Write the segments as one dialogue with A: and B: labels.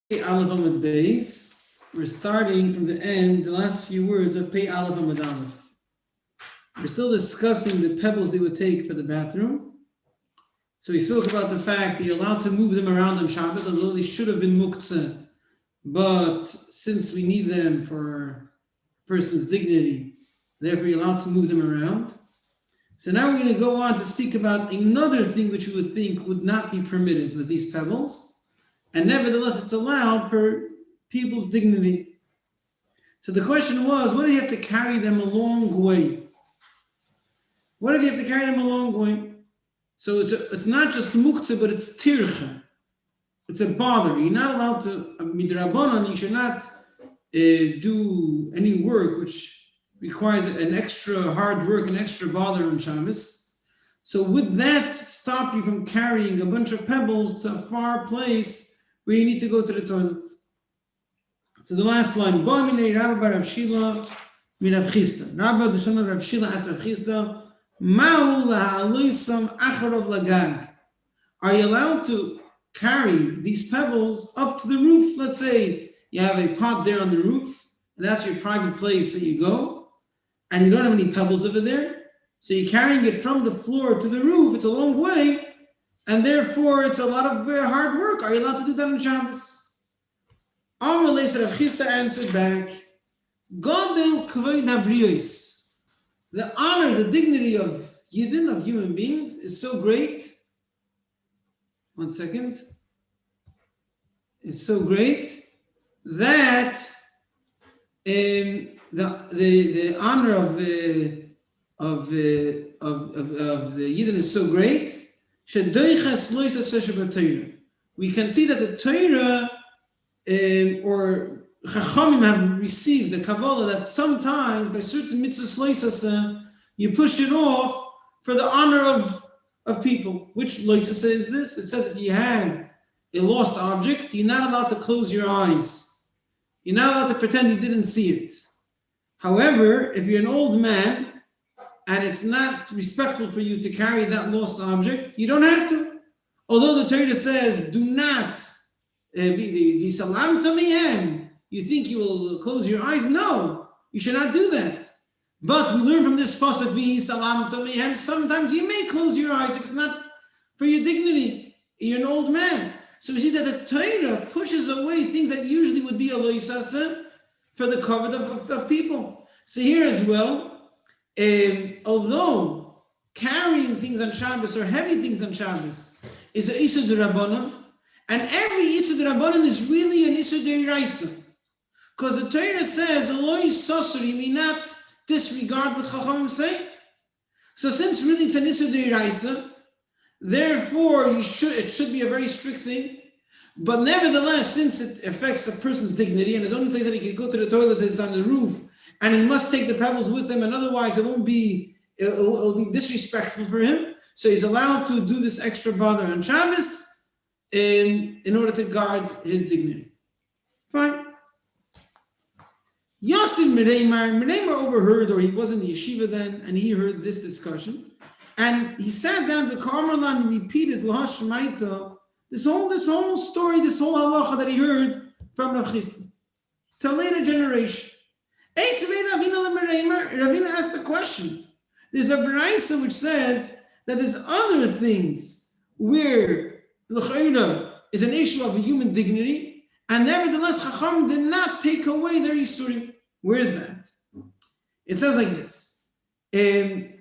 A: Pei Aleph Amud Beis. We're starting from the end, the last few words of Pei Aleph Amud Aleph. We're still discussing the pebbles they would take for the bathroom. So we spoke about the fact that you're allowed to move them around on Shabbos, although they should have been muktzah. But since we need them for a person's dignity, therefore you're allowed to move them around. So now we're going to go on to speak about another thing which we would think would not be permitted with these pebbles. And nevertheless, it's allowed for people's dignity. So the question was, what do you have to carry them a long way? What if you have to carry them a long way? So it's not just muktzah, but it's tircha. It's a bother. You're not allowed to, midrabanan, you should not do any work which requires an extra hard work, an extra bother on Shabbos. So would that stop you from carrying a bunch of pebbles to a far place where you need to go to the toilet? So the last line, Rabbi bar Rav Shila min Rav Chisda. Rabbi Deshana Rav Shila as Rav Chisda, Ma'u la'aloisam acharav lagag. Are you allowed to carry these pebbles up to the roof? Let's say you have a pot there on the roof, and that's your private place that you go, and you don't have any pebbles over there, so you're carrying it from the floor to the roof. It's a long way, and therefore it's a lot of hard work. Are you allowed to do that on Shabbos? Rav Chisda answered back, Godel kvoid habriyos. The honor, the dignity of Yidden, of human beings, is so great. One second. It's so great that the honor of the Yidden is so great. We can see that the Torah or Chachamim have received the Kabbalah that sometimes by certain mitzvahs loisasa you push it off for the honor of people. Which loisasa is this? It says if you have a lost object, you're not allowed to close your eyes. You're not allowed to pretend you didn't see it. However, if you're an old man and it's not respectful for you to carry that lost object, you don't have to. Although the Torah says, do not be salam to me, you think you will close your eyes? No, you should not do that. But we learn from this pasuk, vi salam to me, sometimes you may close your eyes if it's not for your dignity. You're an old man. So we see that the Torah pushes away things that usually would be a loisasa for the covet of people. So here as well, although carrying things on Shabbos or heavy things on Shabbos is an Isur D'Rabbanan, and every Isur D'Rabbanan is really an Isur D'Oraisa. Because the Torah says, Lo yisasur, you may not disregard what Chachamim say. So since really it's an Isur D'Oraisa, therefore it should be a very strict thing. But nevertheless, since it affects a person's dignity, and his only place that he can go to the toilet is on the roof, and he must take the pebbles with him, and otherwise it'll be disrespectful for him. So he's allowed to do this extra bother on Shabbos in order to guard his dignity. Fine. Yosef Mereimar overheard, or he was in the yeshiva then, and he heard this discussion, and he sat down to Karmelan and repeated this whole story, this whole halacha that he heard from Rav Chisda to a later generation. Ravina asked a question. There's a brayso which says that there's other things where l'chayra is an issue of a human dignity, and nevertheless Chacham did not take away their yisurim. Where is that? It says like this. A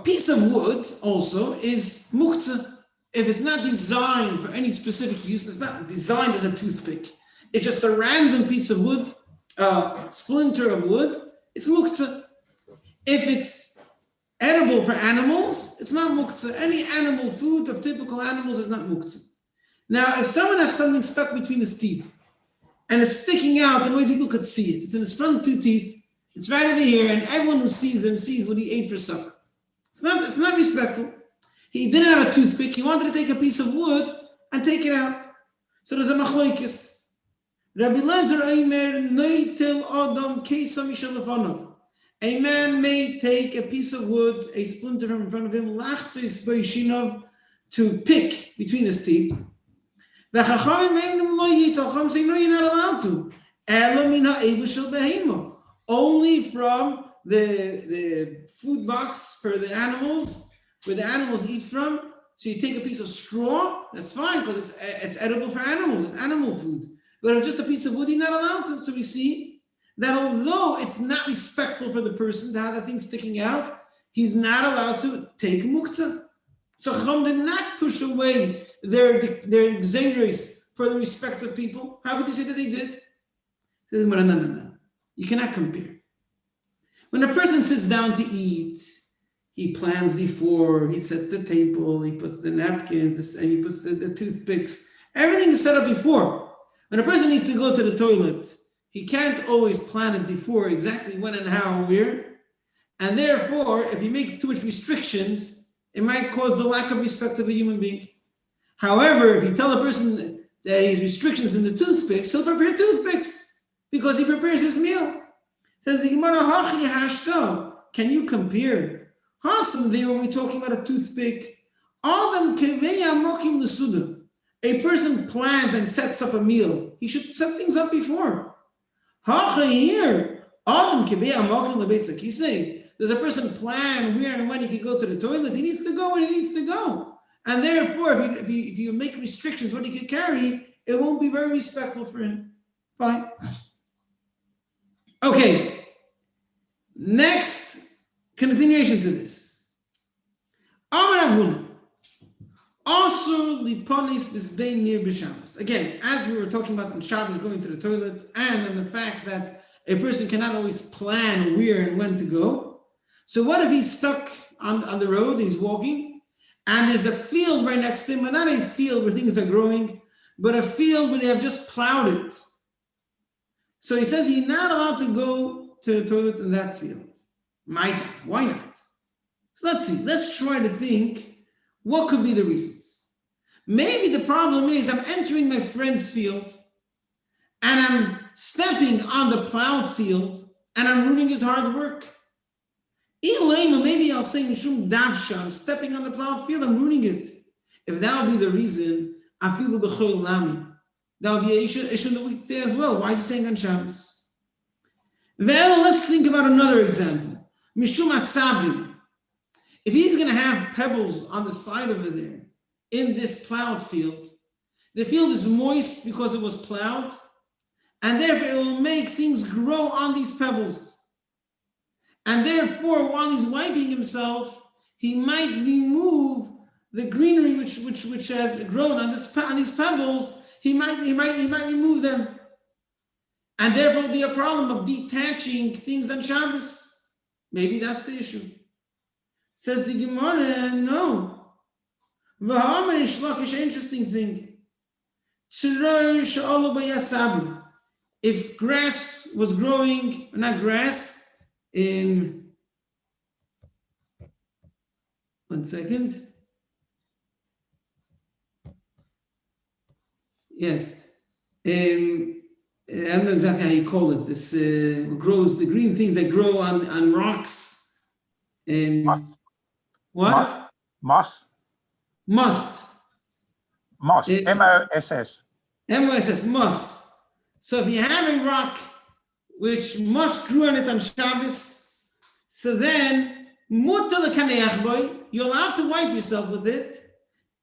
A: piece of wood also is muktzah. If it's not designed for any specific use, it's not designed as a toothpick. It's just a random piece of wood, splinter of wood, it's muktzah. If it's edible for animals, it's not muktzah. Any animal food of typical animals is not muktzah. Now, if someone has something stuck between his teeth, and it's sticking out the way people could see it, it's in his front two teeth, it's right over here, and everyone who sees him sees what he ate for supper. It's not respectful. He didn't have a toothpick. He wanted to take a piece of wood and take it out. So there's a machlokes. Rabbi Lezer Eimer Noitel Adam Keisa Mishal Lefanov. A man may take a piece of wood, a splinter from in front of him, lachtzis b'yishinov, to pick between his teeth. The Chacham say, no, you're not allowed to. Only from the food box for the animals, where the animals eat from. So you take a piece of straw, that's fine, because it's edible for animals, it's animal food. But if just a piece of wood, you're not allowed to. So we see that although it's not respectful for the person to have that thing sticking out, he's not allowed to take muktzah. So Chacham did not push away their xeris for the respect of people. How could you say that they did? No. You cannot compare. When a person sits down to eat, he plans before, he sets the table, he puts the napkins, and he puts the toothpicks. Everything is set up before. When a person needs to go to the toilet, he can't always plan it before exactly when and how and where. And therefore, if you make too much restrictions, it might cause the lack of respect of a human being. However, if you tell a person that he has restrictions in the toothpicks, he'll prepare toothpicks because he prepares his meal. Says the Gemara, Hachi Hashto. Can you compare? Hasam there when we're talking about a toothpick. A person plans and sets up a meal. He should set things up before. Hachi here. He's saying, does a person plan where and when he can go to the toilet? He needs to go when he needs to go. And therefore, if you make restrictions what he can carry, it won't be very respectful for him. Fine. Okay. Next continuation to this. Again, as we were talking about on Shabbos going to the toilet, and on the fact that a person cannot always plan where and when to go. So what if he's stuck on the road, he's walking, and there's a field right next to him, but not a field where things are growing, but a field where they have just plowed it. So he says he's not allowed to go to the toilet in that field. Why not? So let's see. Let's try to think what could be the reasons. Maybe the problem is I'm entering my friend's field and I'm stepping on the plowed field and I'm ruining his hard work. Maybe I'll say I'm stepping on the plowed field, I'm ruining it. If that would be the reason, afilu b'chol lami. That would be a issue in the week there as well. Why is he saying on Shabbos? Well, let's think about another example. Mishum asabim. If he's going to have pebbles on the side over there in this plowed field, the field is moist because it was plowed, and therefore it will make things grow on these pebbles. And therefore, while he's wiping himself, he might remove the greenery which has grown on these pebbles. He might remove them, and therefore will be a problem of detaching things on Shabbos. Maybe that's the issue. Says the Gemara, no. V'hamar Lakish, interesting thing. If grass was growing, not grass. One second. Yes. I don't know exactly how you call it. This grows, the green things that grow on rocks.
B: Moss.
A: What?
B: Moss.
A: Must.
B: Moss. M-O-S-S.
A: M-O-S-S, moss. So if you have a rock which moss grew on it on Shabbos, so then you're allowed to wipe yourself with it.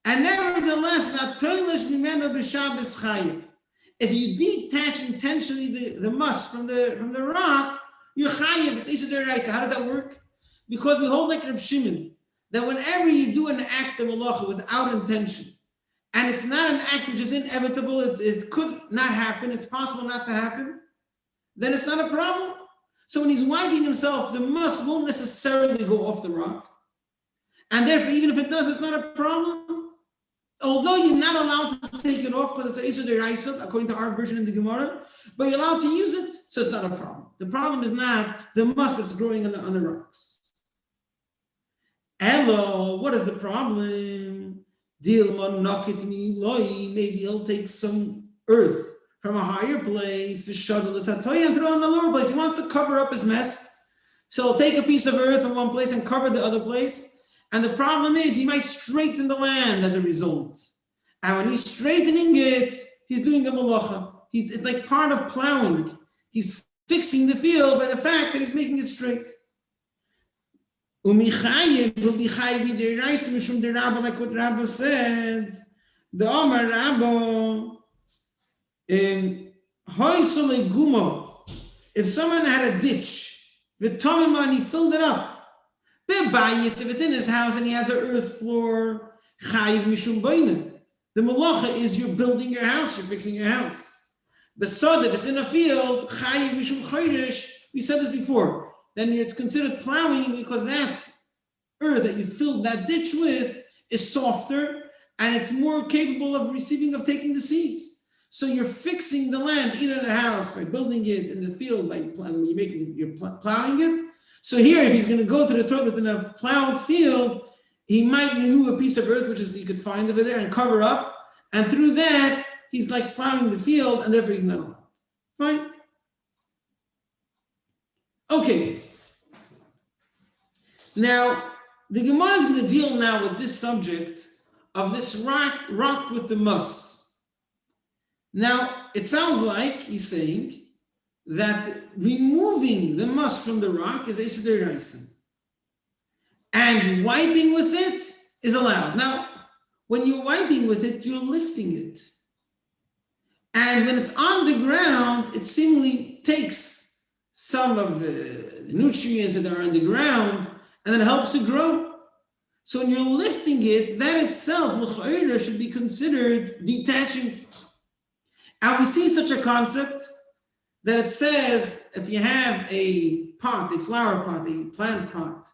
A: And nevertheless, if you detach intentionally the must from the rock, you're chayiv. It's Isha Deraisa. How does that work? Because we hold like Reb Shimon that whenever you do an act of malacha without intention, and it's not an act which is inevitable, it could not happen, it's possible not to happen, then it's not a problem. So when he's wiping himself, the must won't necessarily go off the rock. And therefore, even if it does, it's not a problem. Although you're not allowed to take it off because it's an Isur Deraisa, according to our version in the Gemara, but you're allowed to use it, so it's not a problem. The problem is not the must that's growing on the rocks. Hello, what is the problem? Maybe he'll take some earth from a higher place, and throw it in the lower place. He wants to cover up his mess. So he'll take a piece of earth from one place and cover the other place. And the problem is he might straighten the land as a result. And when he's straightening it, he's doing the malacha. It's like part of plowing. He's fixing the field by the fact that he's making it straight. Umichayev will be chayev b'deraisa mishum derabba, like what Rabbi said. The Omar Rabba, hoysole gumo. If someone had a ditch, v'tomima, and he filled it up. Bebayis, if it's in his house and he has an earth floor, chayev mishum boina. The malacha is you're building your house, you're fixing your house. Besod, if it's in a field, chayiv mishum chodesh, we said this before, then it's considered plowing because that earth that you filled that ditch with is softer and it's more capable of taking the seeds. So you're fixing the land, either the house by building it, in the field by you're plowing it. So here, if he's going to go to the toilet in a plowed field, he might remove a piece of earth, which is you could find over there, and cover up, and through that, he's like plowing the field, and therefore he's not allowed. Fine? Okay. Now, the Gemara is going to deal now with this subject of this rock with the muss. Now, it sounds like he's saying that removing the muss from the rock is Eisur D'Oraisa, and wiping with it is allowed. Now, when you're wiping with it, you're lifting it. And when it's on the ground, it seemingly takes some of the nutrients that are in the ground, and then helps it grow. So when you're lifting it, that itself, l'chayra, should be considered detaching. And we see such a concept that it says, if you have a pot, a flower pot, a plant pot,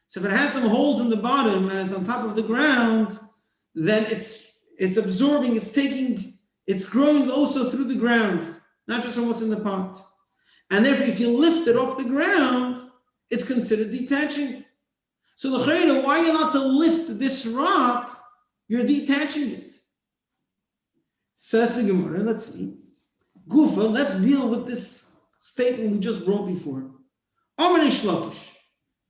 A: so if it has some holes in the bottom and it's on top of the ground, then it's absorbing, it's growing also through the ground, not just from what's in the pot. And therefore, if you lift it off the ground, it's considered detaching. So l'chayra, why are you not to lift this rock? You're detaching it. Says the Gemara, let's see. Gufa, let's deal with this statement we just brought before. Amar Shlokish.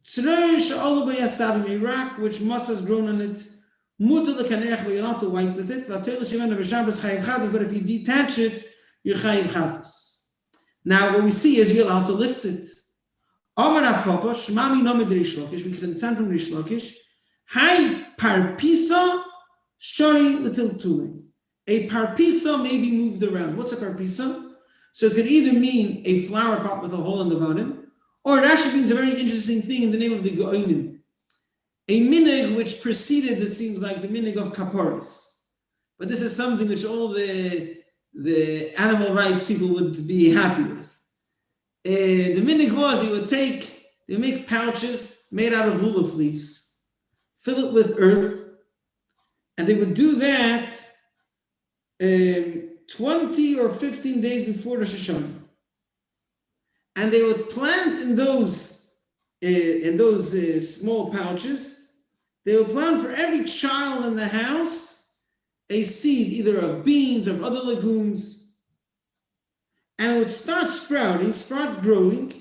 A: Tzrei she'olu b'yasav, a rock which muss has grown on it. Mutar l'kanech, but you're not to wipe with it. But if you detach it, you're chayiv chatos. Now, what we see is you're allowed to lift it. Amar Papa, Shmami Nomed Rish Lakish, we can understand from Rish Lakish. Hai parpisa shari l'til tule. A parpisa may be moved around. What's a parpisa? So it could either mean a flower pot with a hole in the bottom, or it actually means a very interesting thing in the name of the Go'onim. A minig which preceded, this seems like the minig of kaporis. But this is something which all the animal rights people would be happy with. The minig was they make pouches made out of lulav leaves, fill it with earth, and they would do that 20 or 15 days before Rosh Hashanah. And they would plant in those small pouches, they would plant for every child in the house a seed, either of beans or of other legumes. And it would start growing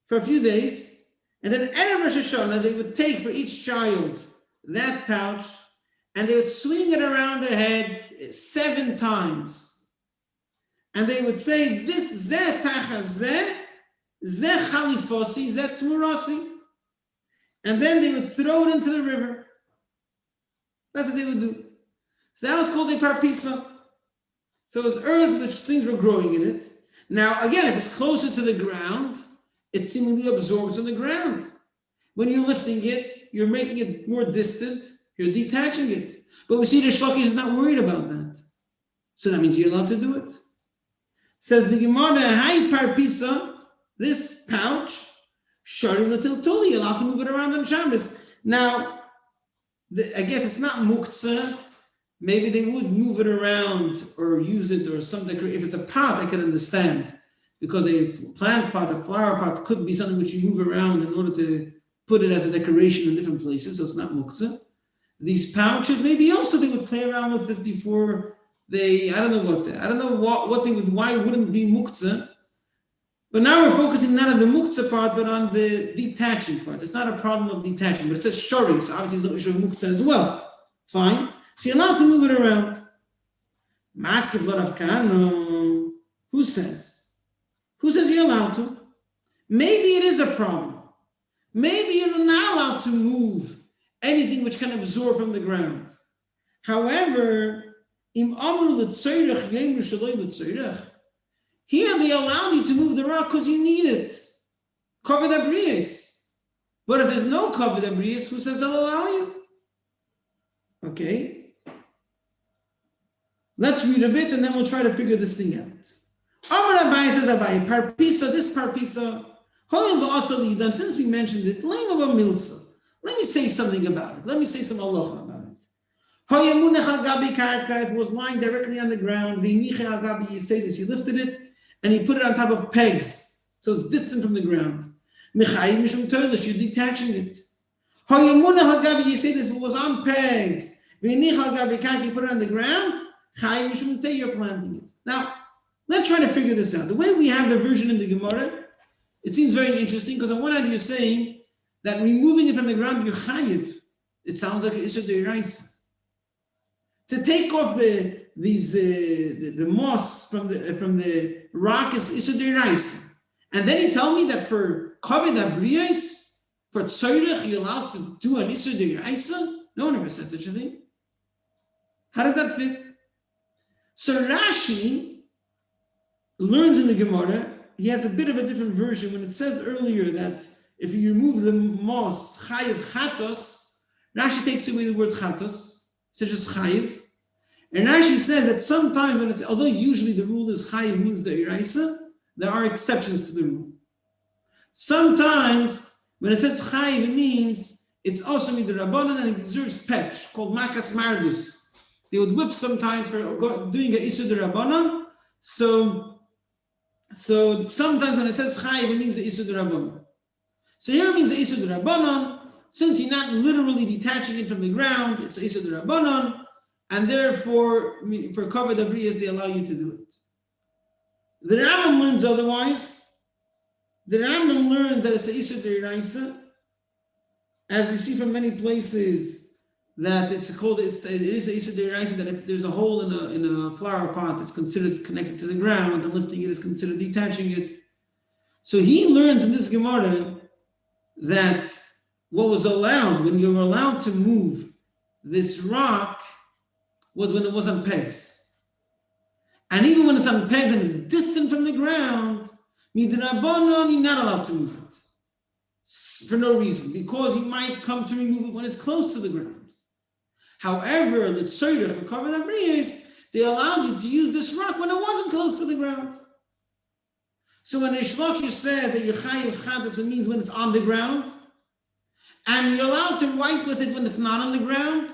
A: for a few days. And then at Rosh Hashanah, they would take for each child that pouch, and they would swing it around their head 7 times. And they would say, this zeh tachazeh, zeh chalifosi, zeh tmurasi. And then they would throw it into the river. That's what they would do. So that was called a parpisa. So it was earth which things were growing in it. Now, again, if it's closer to the ground, it seemingly absorbs on the ground. When you're lifting it, you're making it more distant, you're detaching it. But we see the Shlokish is not worried about that. So that means you're allowed to do it. Says the Gemara, Hai parpisa, this pouch, shari l'til tuli, you're allowed to move it around on Shabbos. Now, I guess it's not muktzah. Maybe they would move it around or use it or something. If it's a pot, I can understand. Because a plant pot, a flower pot, could be something which you move around in order to put it as a decoration in different places, so it's not muktzah. These pouches, maybe also they would play around with it before I don't know what they would, why it wouldn't be muktzah. But now we're focusing not on the muktzah part, but on the detaching part. It's not a problem of detaching, but it says shari, so obviously it's not showing muktzah as well. Fine. So you're allowed to move it around. Masked blood of Kano. Who says? Who says you're allowed to? Maybe it is a problem. Maybe you're not allowed to move anything which can absorb from the ground. However, im amru l'tzoyrech yemru shaloi l'tzoyrech. Here they allow you to move the rock because you need it. Kavod abriyos. But if there's no kavod abriyos, who says they'll allow you? Okay. Let's read a bit and then we'll try to figure this thing out. Amar Rabbi says, Rabbi, parpisa, this parpisa, since we mentioned it, let me say something about it. Let me say some halacha about it. If it was lying directly on the ground, you say this, you lifted it and you put it on top of pegs, so it's distant from the ground. You're detaching it. You say this, if it was on pegs, you put it on the ground, you're planting it. Now, let's try to figure this out. The way we have the version in the Gemara, it seems very interesting because on one hand you're saying that removing it from the ground, you're chayiv. It sounds like Isha Deiraisa. To take off the moss from the rock is Isha Deiraisa. And then you tell me that for Kavod Abriyos, for Tzoyrech, you're allowed to do an Isha Deiraisa? No one ever said such a thing. How does that fit? So Rashi learns in the Gemara, he has a bit of a different version when it says earlier that if you remove the moss, chayiv chatos, Rashi takes away the word chatos, such as chayiv. And Rashi says that sometimes when it's, although usually the rule is chayiv means the iraisa, there are exceptions to the rule. Sometimes when it says chayiv, it means it's also midrabanan and it deserves petch, called makas mardus. They would whip sometimes for doing a isur derabanan. So sometimes when it says chayiv, it means the isur derabanan. So here it means the isur derabanan. Since you're not literally detaching it from the ground, it's isur derabanan, and therefore for kavod abriyos they allow you to do it. The Rambam learns otherwise. The Rambam learns that it's a isur deraisa, as we see from many places. That it is a isur deraisa that if there's a hole in a flower pot, it's considered connected to the ground, and lifting it is considered detaching it. So he learns in this Gemara that what was allowed, when you were allowed to move this rock, was when it was on pegs. And even when it's on pegs and it's distant from the ground, midrabanan, you're not allowed to move it. For no reason, because you might come to remove it when it's close to the ground. However, the Tzoyrech or Kavod Abriyos, they allowed you to use this rock when it wasn't close to the ground. So when Reish Lakish says that you're chayiv chadas, it means when it's on the ground, and you're allowed to wipe with it when it's not on the ground.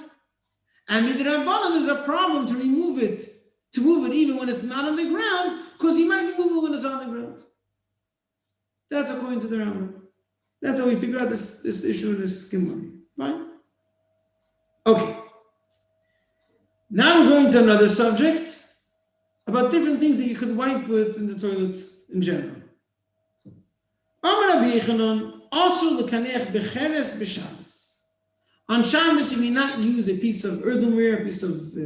A: And midrabanan, there's a problem to move it even when it's not on the ground, because you might remove it when it's on the ground. That's according to the Rambam. That's how we figure out this issue in this Gemara. Fine? Okay. Now we're going to another subject about different things that you could wipe with in the toilet in general. Amar Rabbi Yechanan, also the kanech becheres b'Shabbos. On Shabbos, you may not use a piece of earthenware, a piece of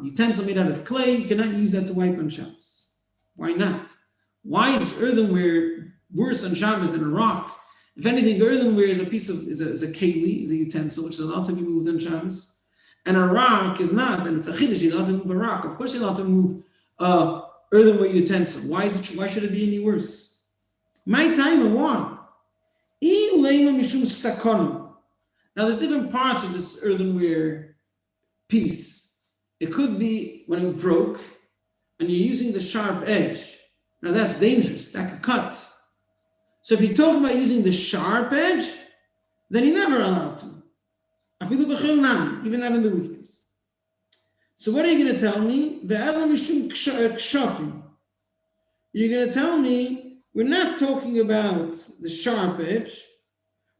A: utensil made out of clay. You cannot use that to wipe on Shabbos. Why not? Why is earthenware worse on Shabbos than a rock? If anything, earthenware is a keli, is a utensil which is allowed to be moved on Shabbos. And a rock is not, and it's a chiddush, you're allowed to move a rock. Of course you're allowed to move earthenware utensil. Why should it be any worse? My time and why? Now there's different parts of this earthenware piece. It could be when it broke and you're using the sharp edge. Now that's dangerous, that could cut. So if you talk about using the sharp edge, then you're never allowed to. Even not in the weekdays. So what are you going to tell me? You're going to tell me we're not talking about the sharp edge.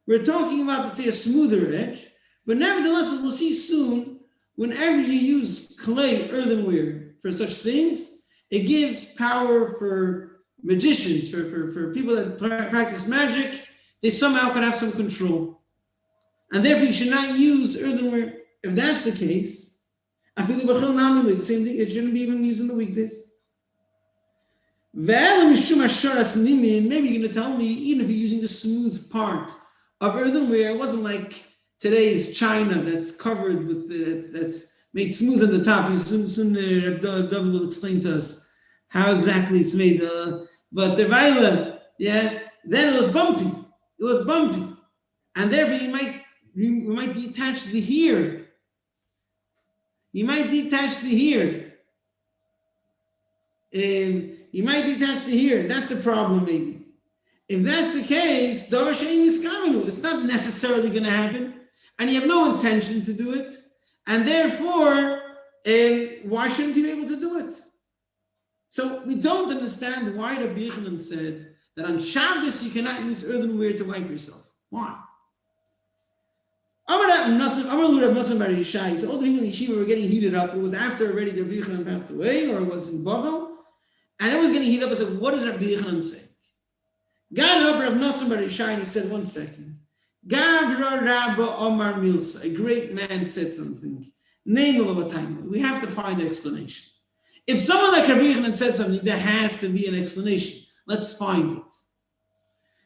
A: We're talking about, let's say, a smoother edge. But nevertheless, as we'll see soon, whenever you use clay earthenware for such things, it gives power for magicians, for people that practice magic. They somehow can have some control. And therefore, you should not use earthenware. if that's the case, I feel the same thing, it shouldn't be even used in the weekdays. Maybe you're going to tell me, even if you're using the smooth part of earthenware, it wasn't like today's china that's covered with, that's made smooth on the top. Soon Rabbi will explain to us how exactly it's made. But the Vaila, yeah, then it was bumpy. It was bumpy. And therefore you might detach the here. You might detach the here. You might detach the here. That's the problem, maybe. If that's the case, it's not necessarily going to happen, and you have no intention to do it, and therefore, why shouldn't you be able to do it? So we don't understand why Rabbi Yochanan said that on Shabbos you cannot use earthenware to wipe yourself. Why? All the people in Yeshiva were getting heated up. It was after already Rabbi Yochanan passed away, or it was in Bavel, and it was getting heated up. I said, what does Rabbi Yochanan say? God up Rav Nosson Bar Yishai, he said, 1 second. Gavra Rabba Omar Milsa, a great man said something. Name of a time. We have to find the explanation. If someone like Rabbi Yochanan said something, there has to be an explanation. Let's find it.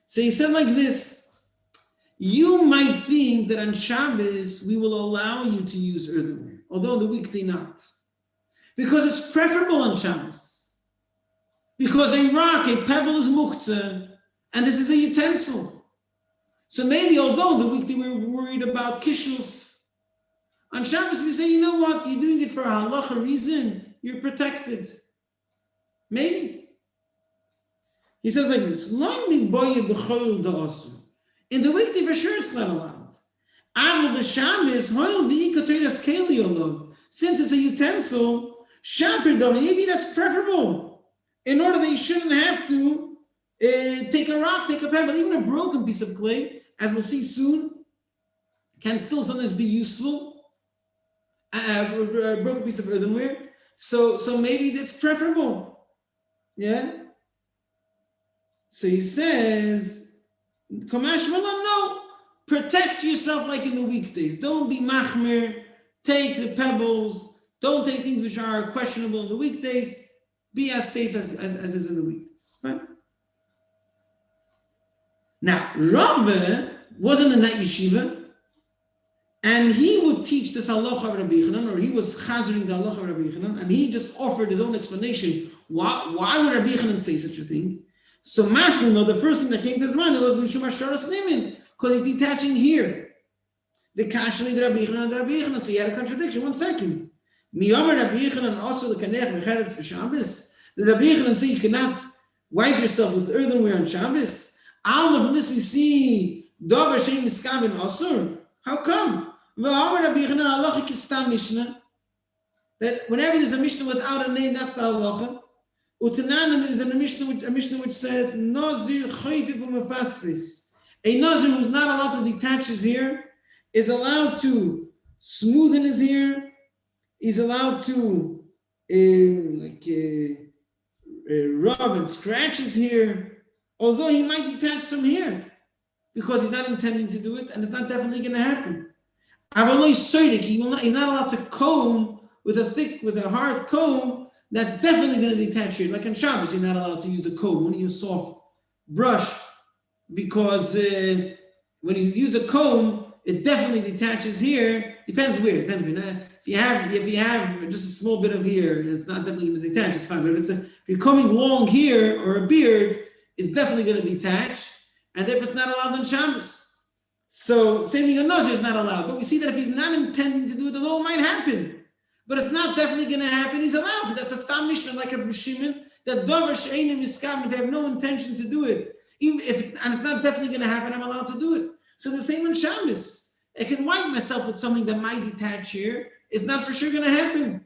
A: So he said like this: you might think that on Shabbos we will allow you to use earthenware, although the weekday not. Because it's preferable on Shabbos. Because a rock, a pebble is muktzah, and this is a utensil. So maybe although the weekday we're worried about kishuf, on Shabbos we say, you know what, you're doing it for a halacha reason, you're protected. Maybe. He says like this, in the weekday for sure it's not allowed. Since it's a utensil, maybe that's preferable, in order that you shouldn't have to take a rock, take a pebble, even a broken piece of clay, as we'll see soon, can still sometimes be useful. A broken piece of earthenware. So maybe that's preferable. Yeah? So he says, Kamash Malam, no. Protect yourself like in the weekdays. Don't be machmir. Take the pebbles. Don't take things which are questionable in the weekdays. Be as safe as is in the weekdays. Right? Now, Rabbi wasn't in that yeshiva, and he would teach this halacha of Rabbi Yochanan, or he was chazering the halacha of Rabbi Yochanan, and he just offered his own explanation. Why would Rabbi Yochanan say such a thing? So Maslin, the first thing that came to his mind was Mishum Hasharas Nimin, because he's detaching here. The Kashli, the Rabbi Yochanan, and the Rabbi Yochanan. So he had a contradiction. 1 second. Miyamar Rabbi Yochanan also the Kanech Mecheretz b'Shabbos. The Rabbi Yochanan say you cannot wipe yourself with earthenware on Shabbos. Alma, from this we see Dover Shem Miskam in Asur. How come? That whenever there's a Mishnah without a name, that's the halacha. Utanan, there's a Mishnah which says Nazir Chayfiv Umefasfis. A Nazir who's not allowed to detach his hair is allowed to smoothen his hair. He's allowed to rub and scratch his hair. Although he might detach some hair, because he's not intending to do it, and it's not definitely going to happen. He's not allowed to comb with a hard comb that's definitely going to detach hair. Like on Shabbos, you're not allowed to use a comb, only a soft brush, because when you use a comb, it definitely detaches hair. Depends where. If you have just a small bit of hair, it's not definitely going to detach. It's fine. But if you're combing long hair or a beard, it's definitely going to detach, and therefore it's not allowed on Shabbos. So same thing on Nazir is not allowed. But we see that if he's not intending to do it, although it might happen, but it's not definitely going to happen, he's allowed to. That's a Stam Mishnah like Rabbi Shimon, that Dover She'enim Miskam, they have no intention to do it. Even if and it's not definitely going to happen, I'm allowed to do it. So the same on Shabbos. I can wipe myself with something that might detach here. It's not for sure going to happen.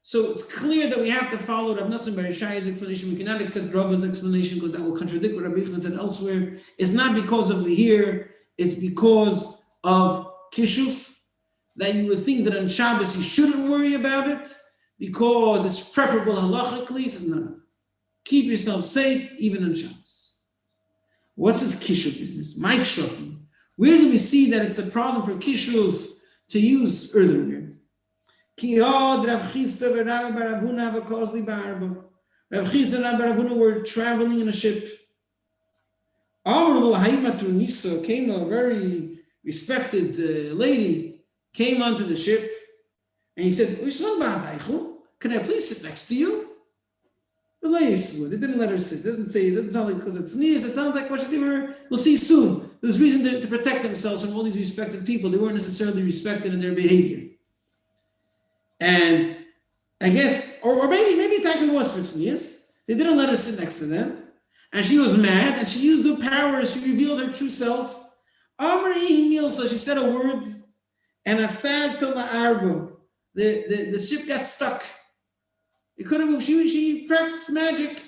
A: So it's clear that we have to follow Rav Nosson Bar Yishai's explanation. We cannot accept Rabba's explanation because that will contradict what Rabbi Yochanan said elsewhere. It's not because of the hair, it's because of kishuf, that you would think that on Shabbos you shouldn't worry about it because it's preferable halachically. He says no. Keep yourself safe even on Shabbos. What's his kishuv business? Mike Shofim. Where do we see that it's a problem for kishuv to use earthenware? Ki Rav Chisda v'Rav Baravuna v'Kozli ba'arba. Rav Chisda and Rav Baravuna were traveling in a ship. Amru Haimatu Nisa came, a very respected lady, came onto the ship, and he said, can I please sit next to you? They didn't let her sit. It doesn't sound like because it's sneeze. It sounds like what they were. We'll see soon. There's reason to protect themselves from all these respected people. They weren't necessarily respected in their behavior. And I guess, or maybe it actually was for sneeze. They didn't let her sit next to them. And she was mad, and she used her powers. She revealed her true self. So she said a word, and asad to the arbo. The ship got stuck. It couldn't move. She practiced magic,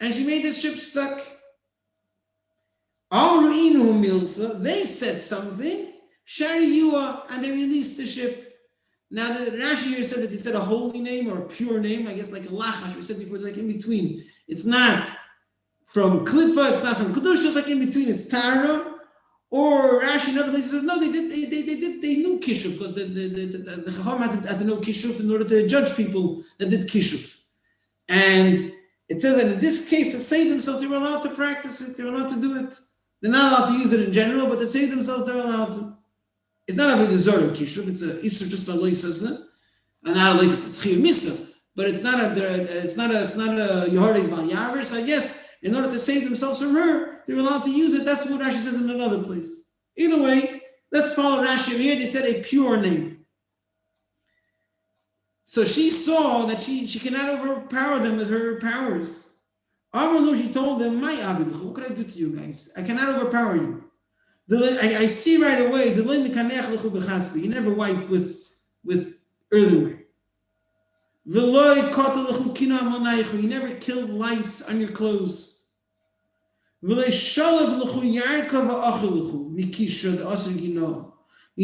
A: and she made the ship stuck. They said something, and they released the ship. Now the Rashi here says that he said a holy name or a pure name, I guess like a lachash. We said before, like in between. It's not from Klippa, it's not from Kedush, just like in between, it's Tara. Or Rashi, another place says, no, they knew Kishuv, because the Chacham had to know Kishuv in order to judge people that did Kishuv. And it says that in this case, to save themselves, they were allowed to practice it, they were allowed to do it. They're not allowed to use it in general, but to save themselves, they're allowed to. It's not a Vidazor of Kishuv, it's a Isser just a Loisasa, and not a Loisasa, it's Chiyuv Misa. But it's not a Yehorid Bal Yaver, so I guess in order to save themselves from her, they're allowed to use it. That's what Rashi says in another place. Either way, let's follow Rashi over here. They said a pure name. So she saw that she cannot overpower them with her powers. She told them, my Abid, what could I do to you guys? I cannot overpower you. I see right away, you never wiped with earthenware. You never killed lice on your clothes. You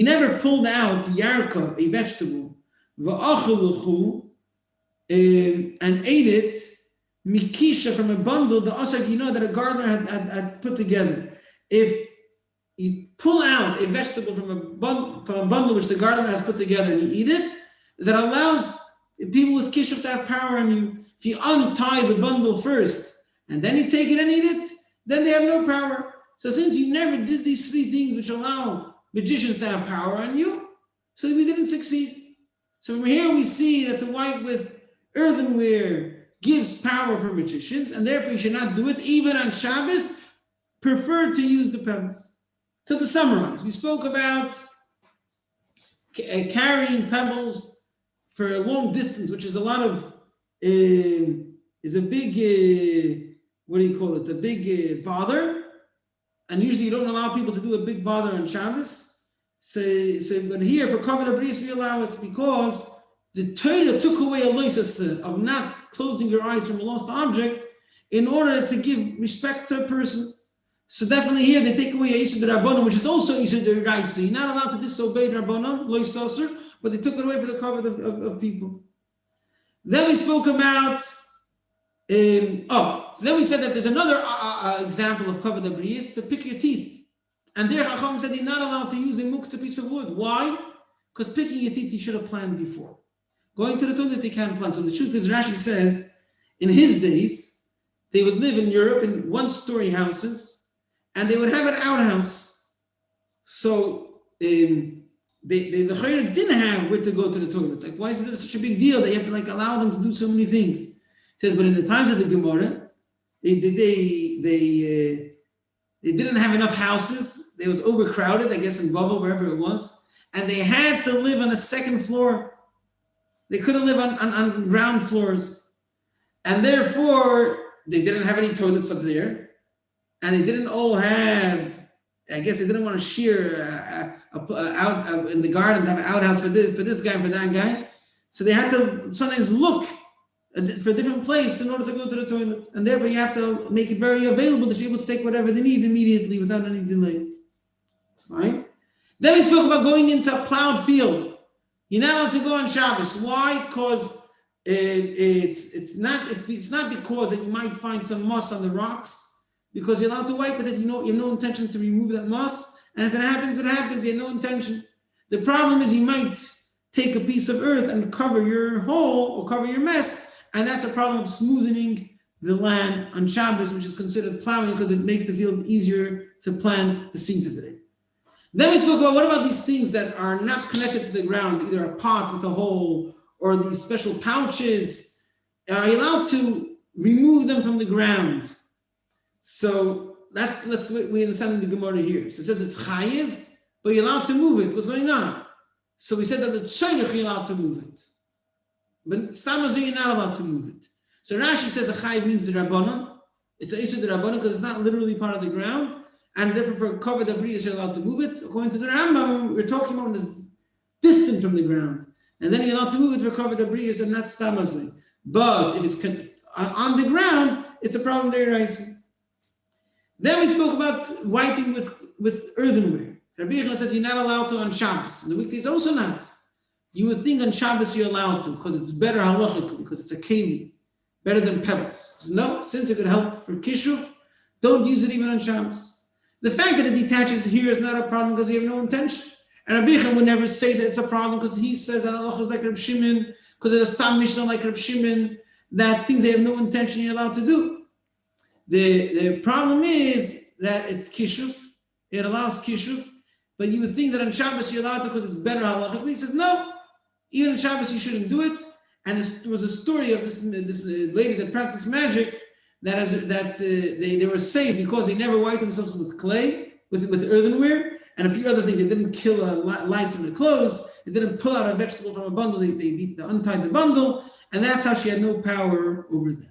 A: never pulled out yarka, a vegetable, and ate it, mikisha, from a bundle, the asar that a gardener had put together. If you pull out a vegetable from a bundle which the gardener has put together and you eat it, that allows people with kishuv to have power on you. If you untie the bundle first and then you take it and eat it, then they have no power. So since you never did these three things which allow magicians to have power on you, so we didn't succeed. So from here we see that to wipe with earthenware gives power for magicians, and therefore you should not do it. Even on Shabbos, prefer to use the pebbles. So to summarize, we spoke about carrying pebbles for a long distance, which is a lot of, is a big, a big bother. And usually you don't allow people to do a big bother on Shabbos. So but here for Korf we allow it because the Torah took away a loisas of not closing your eyes from a lost object in order to give respect to a person. So definitely here they take away a Yisur D'Rabbanan, which is also Yisur D'Oraisa. You're not allowed to disobey D'Rabbanan, loisaser, but they took it away for the Chabad of people. Then we spoke about, so then we said that there's another example of Chabad Abriyas, to pick your teeth. And there Chacham said you're not allowed to use a muktzah piece of wood. Why? Because picking your teeth you should have planned before. Going to the toilet they can't plan. So the truth is, Rashi says, in his days, they would live in Europe in one-story houses, and they would have an outhouse. So the Chayra didn't have where to go to the toilet. Like, why is it such a big deal that you have to allow them to do so many things? He says, but in the times of the Gemara, they didn't have enough houses. It was overcrowded, I guess, in Babel, wherever it was. And they had to live on a second floor. They couldn't live on ground floors. And therefore, they didn't have any toilets up there. And they didn't all have, I guess they didn't want to shear out in the garden to have an outhouse for this guy and for that guy. So they had to sometimes look for a different place in order to go to the toilet. And therefore you have to make it very available to be able to take whatever they need immediately without any delay. Right? Then we spoke about going into a plowed field. You're not allowed to go on Shabbos. Why? Because it's not because that you might find some moss on the rocks. because you're allowed to wipe with it. You have no intention to remove that moss, and if it happens, it happens. You have no intention. The problem is you might take a piece of earth and cover your hole or cover your mess, and that's a problem of smoothing the land on Shabbos, which is considered plowing because it makes the field easier to plant the seeds of it. Then we spoke about what about these things that are not connected to the ground, either a pot with a hole or these special pouches. Are you allowed to remove them from the ground? So we understand the Gemara here. So it says it's chayiv, but you're allowed to move it. What's going on? So we said that the tzorich you're allowed to move it, but stamazur you're not allowed to move it. So Rashi says a chayiv means the rabbanon. It's a issue the rabbanon because it's not literally part of the ground, and therefore for covered debris you're allowed to move it. According to the Rambam, we're talking about this distant from the ground, and then you're allowed to move it for covered debris and not stamazur. But if it's on the ground, it's a problem there, Rashi. Then we spoke about wiping with earthenware. Rabbi Yechon says you're not allowed to on Shabbos. On the weekdays also not. You would think on Shabbos you're allowed to because it's better halachically, because it's a keli, better than pebbles. So no, since it could help for kishuv, don't use it even on Shabbos. The fact that it detaches here is not a problem because you have no intention. And Rabbi Yechon would never say that it's a problem because he says that halacha is like Reb Shimon, because it's a stam mishnah like Reb Shimon, that things they have no intention you're allowed to do. The problem is that it's kishuv, it allows kishuv, but you would think that on Shabbos you're allowed to because it's better halachically. He says no, even on Shabbos you shouldn't do it. And there was a story of this lady that practiced magic they were saved because they never wiped themselves with clay, with earthenware, and a few other things. They didn't kill lice in the clothes. They didn't pull out a vegetable from a bundle. They untied the bundle, and that's how she had no power over them.